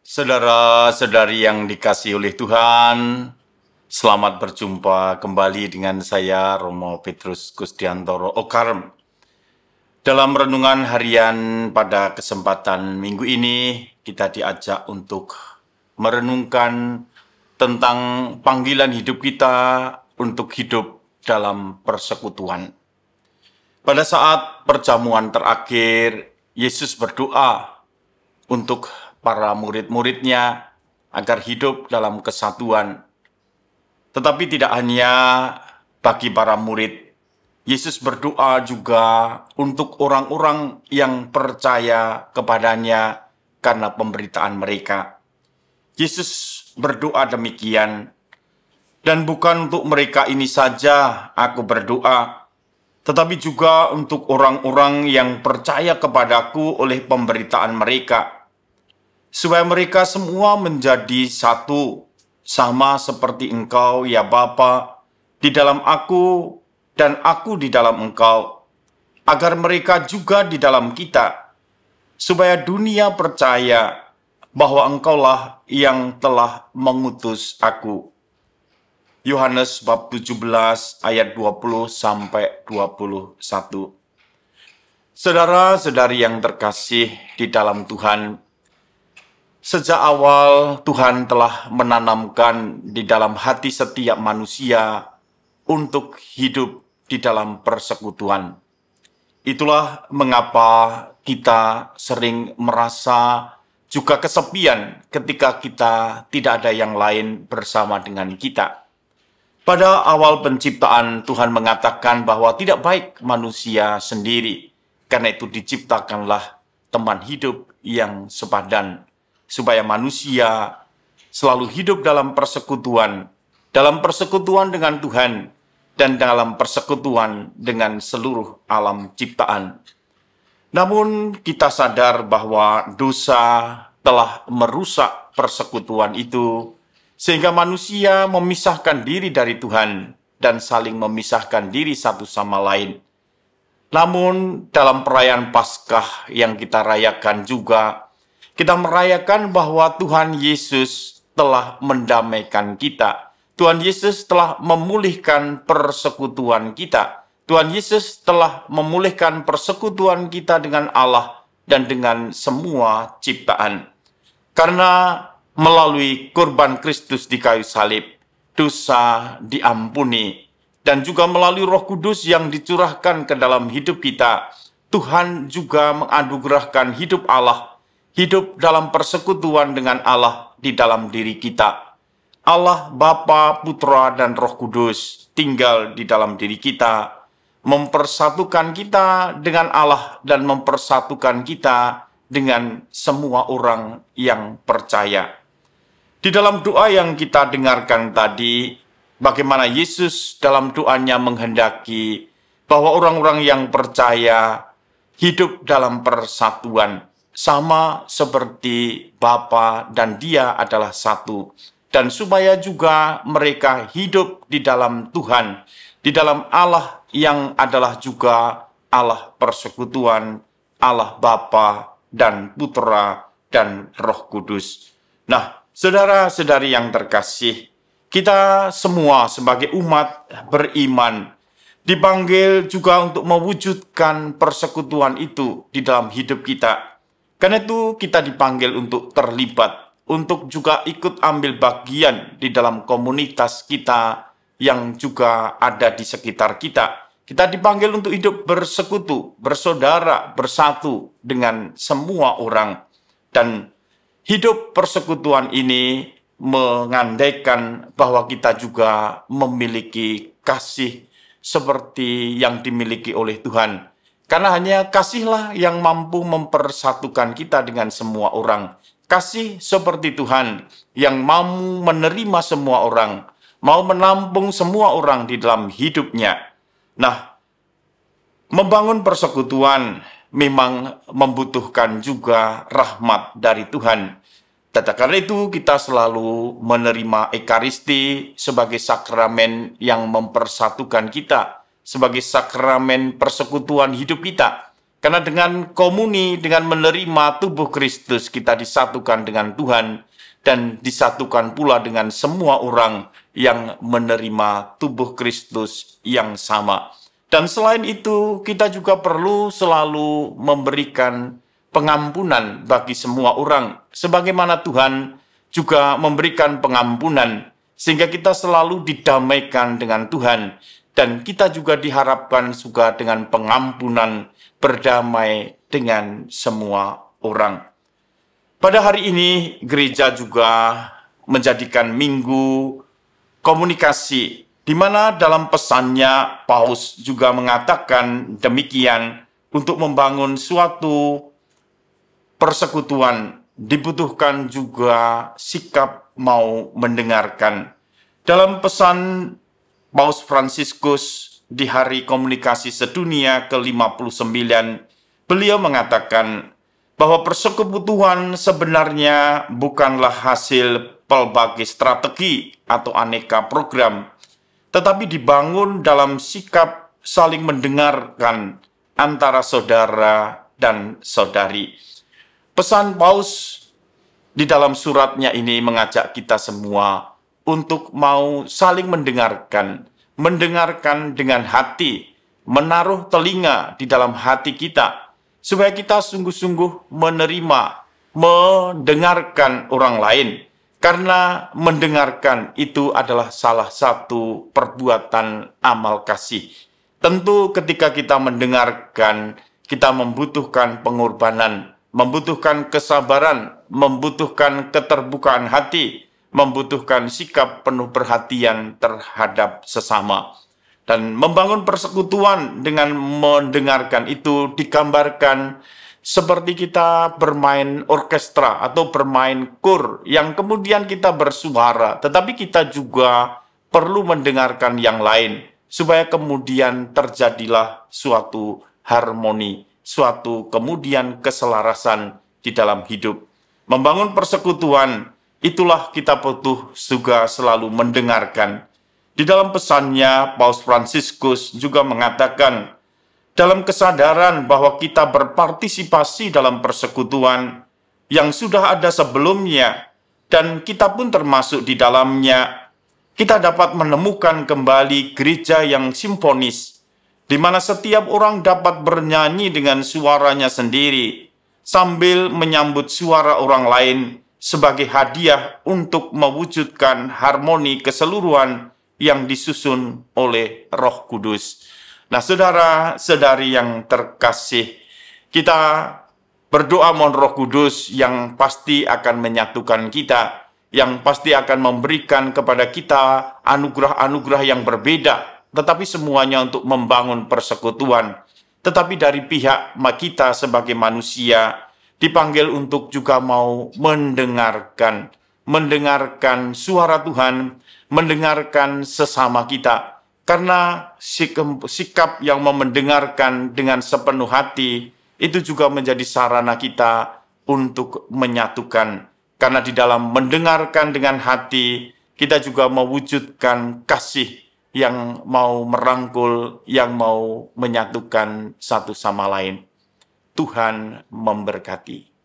Saudara-saudari yang dikasihi oleh Tuhan, selamat berjumpa kembali dengan saya Romo Petrus Gustiantoro Okarm. Dalam renungan harian pada kesempatan minggu ini, kita diajak untuk merenungkan tentang panggilan hidup kita untuk hidup dalam persekutuan. Pada saat perjamuan terakhir, Yesus berdoa untuk para murid-muridnya agar hidup dalam kesatuan. Tetapi tidak hanya bagi para murid, Yesus berdoa juga untuk orang-orang yang percaya kepadanya karena pemberitaan mereka. Yesus berdoa demikian, dan bukan untuk mereka ini saja aku berdoa, tetapi juga untuk orang-orang yang percaya kepadaku oleh pemberitaan mereka, supaya mereka semua menjadi satu, sama seperti Engkau, ya Bapa, di dalam aku dan aku di dalam Engkau, agar mereka juga di dalam kita, supaya dunia percaya bahwa Engkaulah yang telah mengutus aku. Yohanes bab 17 ayat 20-21. Saudara-saudari yang terkasih di dalam Tuhan, sejak awal Tuhan telah menanamkan di dalam hati setiap manusia untuk hidup di dalam persekutuan. Itulah mengapa kita sering merasa juga kesepian ketika kita tidak ada yang lain bersama dengan kita. Pada awal penciptaan, Tuhan mengatakan bahwa tidak baik manusia sendiri, karena itu diciptakanlah teman hidup yang sepadan, supaya manusia selalu hidup dalam persekutuan dengan Tuhan, dan dalam persekutuan dengan seluruh alam ciptaan. Namun kita sadar bahwa dosa telah merusak persekutuan itu, sehingga manusia memisahkan diri dari Tuhan dan saling memisahkan diri satu sama lain. Namun dalam perayaan Paskah yang kita rayakan juga, kita merayakan bahwa Tuhan Yesus telah mendamaikan kita. Tuhan Yesus telah memulihkan persekutuan kita. Tuhan Yesus telah memulihkan persekutuan kita dengan Allah dan dengan semua ciptaan. Karena melalui kurban Kristus di kayu salib, dosa diampuni. Dan juga melalui Roh Kudus yang dicurahkan ke dalam hidup kita, Tuhan juga menganugerahkan hidup Allah, hidup dalam persekutuan dengan Allah di dalam diri kita. Allah Bapa, Putra, dan Roh Kudus tinggal di dalam diri kita, mempersatukan kita dengan Allah dan mempersatukan kita dengan semua orang yang percaya. Di dalam doa yang kita dengarkan tadi, bagaimana Yesus dalam doanya menghendaki bahwa orang-orang yang percaya hidup dalam persatuan, sama seperti Bapa dan Dia adalah satu. Dan supaya juga mereka hidup di dalam Tuhan, di dalam Allah yang adalah juga Allah persekutuan, Allah Bapa dan Putra dan Roh Kudus. Nah, saudara-saudari yang terkasih, kita semua sebagai umat beriman dipanggil juga untuk mewujudkan persekutuan itu di dalam hidup kita. Karena itu kita dipanggil untuk terlibat, untuk juga ikut ambil bagian di dalam komunitas kita yang juga ada di sekitar kita. Kita dipanggil untuk hidup bersekutu, bersaudara, bersatu dengan semua orang. Dan hidup persekutuan ini mengandaikan bahwa kita juga memiliki kasih seperti yang dimiliki oleh Tuhan. Karena hanya kasihlah yang mampu mempersatukan kita dengan semua orang. Kasih seperti Tuhan yang mau menerima semua orang, mau menampung semua orang di dalam hidupnya. Nah, membangun persekutuan memang membutuhkan juga rahmat dari Tuhan. Karena itu kita selalu menerima Ekaristi sebagai sakramen yang mempersatukan kita, sebagai sakramen persekutuan hidup kita. Karena dengan komuni, dengan menerima tubuh Kristus, kita disatukan dengan Tuhan dan disatukan pula dengan semua orang yang menerima tubuh Kristus yang sama. Dan selain itu, kita juga perlu selalu memberikan pengampunan bagi semua orang, sebagaimana Tuhan juga memberikan pengampunan, sehingga kita selalu didamaikan dengan Tuhan, dan kita juga diharapkan juga dengan pengampunan berdamai dengan semua orang. Pada hari ini, gereja juga menjadikan minggu komunikasi, di mana dalam pesannya Paus juga mengatakan demikian, untuk membangun suatu persekutuan dibutuhkan juga sikap mau mendengarkan. Dalam pesan Paus Fransiskus di Hari Komunikasi Sedunia ke-59, beliau mengatakan bahwa persekutuan sebenarnya bukanlah hasil pelbagai strategi atau aneka program, tetapi dibangun dalam sikap saling mendengarkan antara saudara dan saudari. Pesan Paus di dalam suratnya ini mengajak kita semua untuk mau saling mendengarkan dengan hati, menaruh telinga di dalam hati kita, supaya kita sungguh-sungguh menerima, mendengarkan orang lain. Karena mendengarkan itu adalah salah satu perbuatan amal kasih. Tentu ketika kita mendengarkan, kita membutuhkan pengorbanan, membutuhkan kesabaran, membutuhkan keterbukaan hati, membutuhkan sikap penuh perhatian terhadap sesama. Dan membangun persekutuan dengan mendengarkan itu digambarkan seperti kita bermain orkestra atau bermain kur yang kemudian kita bersuara, tetapi kita juga perlu mendengarkan yang lain supaya kemudian terjadilah suatu harmoni, suatu kemudian keselarasan di dalam hidup. Membangun persekutuan, itulah kita butuh juga selalu mendengarkan. Di dalam pesannya, Paus Fransiskus juga mengatakan, dalam kesadaran bahwa kita berpartisipasi dalam persekutuan yang sudah ada sebelumnya, dan kita pun termasuk di dalamnya, kita dapat menemukan kembali gereja yang simfonis, di mana setiap orang dapat bernyanyi dengan suaranya sendiri, sambil menyambut suara orang lain, sebagai hadiah untuk mewujudkan harmoni keseluruhan yang disusun oleh Roh Kudus. Nah, saudara-saudari yang terkasih, kita berdoa mohon Roh Kudus yang pasti akan menyatukan kita, yang pasti akan memberikan kepada kita anugerah-anugerah yang berbeda, tetapi semuanya untuk membangun persekutuan. Tetapi dari pihak kita sebagai manusia, dipanggil untuk juga mau mendengarkan suara Tuhan, mendengarkan sesama kita. Karena sikap yang mendengarkan dengan sepenuh hati, itu juga menjadi sarana kita untuk menyatukan. Karena di dalam mendengarkan dengan hati, kita juga mewujudkan kasih yang mau merangkul, yang mau menyatukan satu sama lain. Tuhan memberkati.